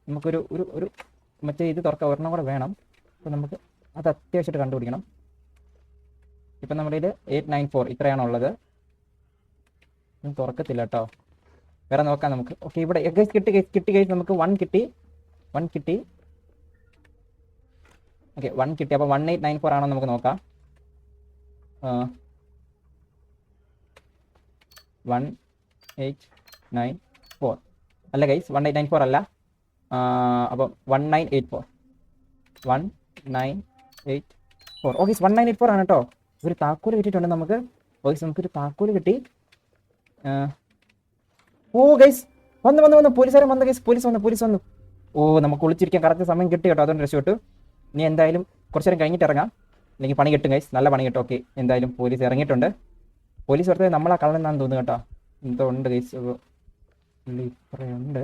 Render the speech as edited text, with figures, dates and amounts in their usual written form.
നമുക്കൊരു ഒരു ഒരു മറ്റേ ഇത് തുറക്കാൻ ഒരെണ്ണം കൂടെ വേണം. അപ്പോൾ നമുക്ക് അത് അത്യാവശ്യമായിട്ട് കണ്ടുപിടിക്കണം. ഇപ്പം നമ്മുടെ കയ്യിൽ 894 ഇത്രയാണുള്ളത്. തുറക്കത്തില്ല കേട്ടോ. വേറെ നോക്കാം നമുക്ക്. ഓക്കെ, ഇവിടെ കിട്ടി ഗൈസ്. നമുക്ക് 1 കിട്ടി. ഓക്കെ, 1 കിട്ടി. അപ്പോൾ 1894 ആണോ നമുക്ക് നോക്കാം. 1894 അല്ല ഗൈസ്, 1894 അല്ല. അപ്പം 1984. ഓക്കെ, 1984 ആണ് കേട്ടോ. ഒരു താക്കോല് കിട്ടിയിട്ടുണ്ട് നമുക്ക്. ഓക്കെ, നമുക്കൊരു താക്കോല് കിട്ടി. ഓ ഗൈസ്, വന്നു പോലീസുകാരൻ വന്നു ഗൈസ്. പോലീസ് വന്നു. ഓ, നമുക്ക് ഒളിച്ചിരിക്കാൻ കറക്റ്റ് സമയം കിട്ടി കേട്ടോ. അതുകൊണ്ട് രക്ഷപ്പെട്ടു. ഇനി എന്തായാലും കുറച്ച് നേരം കഴിഞ്ഞിട്ട് ഇറങ്ങാം, അല്ലെങ്കിൽ പണി കിട്ടും ഗൈസ്. നല്ല പണി കിട്ടും. ഓക്കെ, എന്തായാലും പോലീസ് ഇറങ്ങിയിട്ടുണ്ട്. പോലീസ് ഓർത്തത് നമ്മളാ കള്ളനെന്നാന്ന് തോന്നുന്നു കേട്ടോ. എന്തോ ഉണ്ട് ഗൈസ്, ഇപ്പറയുണ്ട്.